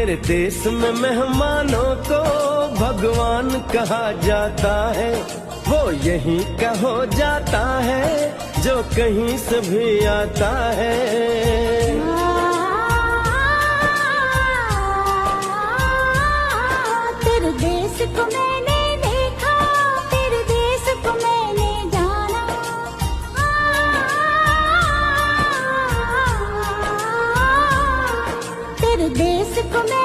तेरे देश में मेहमानों को भगवान कहा जाता है, वो यहीं का हो जाता है जो कहीं से भी आता है। तेरे देश को मैंने देखा, तेरे देश को मैंने जाना, तेरे देश को मैं